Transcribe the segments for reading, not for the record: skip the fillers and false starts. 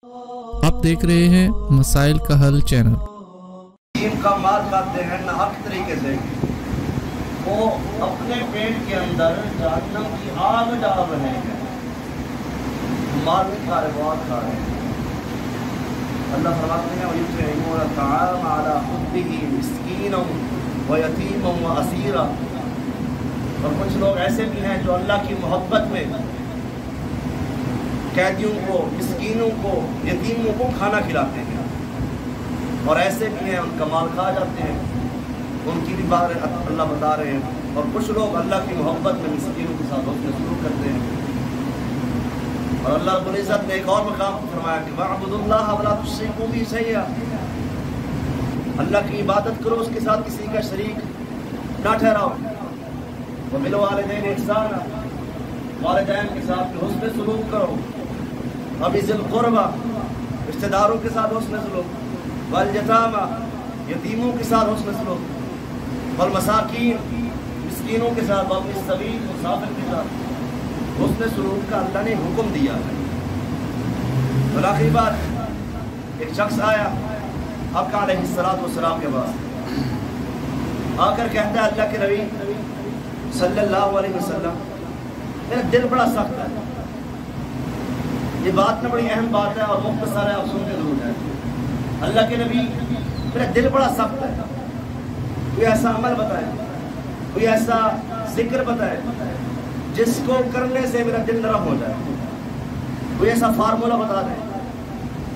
آپ دیکھ رہے ہیں مسائل کا حل چینل۔ یتیم کا مال کھاتے ہیں ناحق طریقے سے، وہ اپنے پیٹ کے اندر جہنم کی آگ ڈال رہے ہیں۔ مال نہیں کھا رہے، بہت کھا رہے ہیں۔ اللہ فرماتے ہیں وَيُطْعِمُونَ الطَّعَامَ عَلَىٰ حُبِّهِ مِسْكِينًا وَيَتِيمًا وَأَسِيرًا۔ اور کچھ لوگ ایسے بھی ہیں جو اللہ کی محبت میں قیدیوں کو، مسکینوں کو، یتیموں کو کھانا کھلاتے ہیں، اور ایسے بھی ہیں ان کا مال کھا جاتے ہیں، ان کی بھی بات اللہ بتا رہے ہیں۔ اور کچھ لوگ اللہ کی محبت میں مسکینوں کے ساتھ حسن سلوک کرتے ہیں۔ اور اللہ رب العزت نے ایک اور مقام کو فرمایا کہ وَاعْبُدُوا اللَّهَ وَلَا تُشْرِكُوا بِهِ شَيْئًا، اللہ کی عبادت کرو، اس کے ساتھ کسی کا شریک نہ ٹھہراؤ۔ وَبِالْوَالِدَيْنِ إِحْسَانًا، والدین کے ساتھ حسن سلوک کرو۔ وَبِذِي الْقُرْبَىٰ، رشتہ داروں کے ساتھ حسن سلوک۔ وَالْيَتَامَىٰ، یتیموں کے ساتھ حسن سلوک۔ وَالْمَسَاکِینَ، مسکینوں کے ساتھ۔ وَابْنِ السَّبِیلِ، مسافر کے ساتھ حسن سلوک کا اللہ نے حکم دیا ہے۔ اور آخری بات، ایک شخص آیا آقا علیہ السلام کے پاس، آ کر کہتا ہے اللہ کے نبی صلی اللہ علیہ وسلم، میرا دل بڑا سخت ہے۔ یہ بات نہ بڑی اہم بات ہے اور مختصر ہے، آپ سنتے ضرور ہیں۔ اللہ کے نبی، میرا دل بڑا سخت ہے، کوئی ایسا عمل بتائے، کوئی ایسا ذکر بتائے جس کو کرنے سے میرا دل نرم ہو جائے، کوئی ایسا فارمولہ بتا دیں،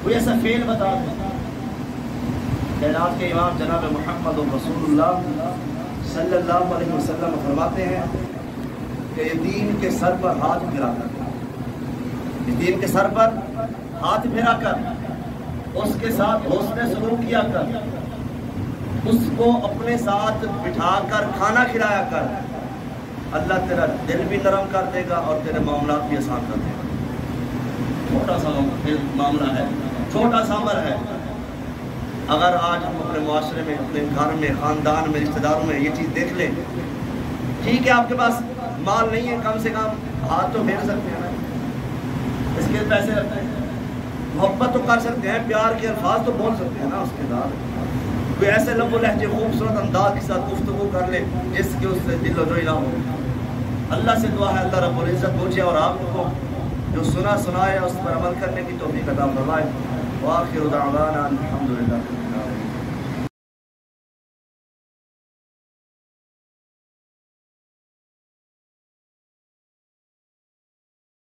کوئی ایسا فعل بتا دیں۔ کائنات کے امام جناب محمد رسول اللہ صلی اللہ علیہ وسلم فرماتے ہیں کہ یتیم کے سر پر ہاتھ پھرا کر، یتیم کے سر پر ہاتھ پھرا کر، اس کے ساتھ حسن سلوک کیا کر، اس کو اپنے ساتھ بٹھا کر کھانا کھلایا کر، اللہ تیرا دل بھی نرم کر دے گا اور تیرے معاملات بھی آسان کر دے گا۔ چھوٹا سا معاملہ ہے، چھوٹا سا امر ہے۔ اگر آج ہم اپنے معاشرے میں، اپنے گھر میں، خاندان میں، رشتہ داروں میں یہ چیز دیکھ لیں، ٹھیک ہے آپ کے پاس مال نہیں ہے، کم سے کم ہاتھ تو پھیر سکتے ہیں نا، اس کے پیسے رکھتے ہیں، محبت تو کر سکتے ہیں، پیار کے الفاظ تو بول سکتے ہیں نا اس کے ساتھ، کوئی ایسے لب و لہجے خوبصورت انداز کے ساتھ گفتگو کر لے جس کی اس سے دل و جوئی نہ ہو۔ اللہ سے دعا ہے اللہ رب العزت مجھے اور آپ کو جو سنا سنائے اس پر عمل کرنے کی توفیق عطا فرمائے۔ وآخر دعوانا الحمدللہ۔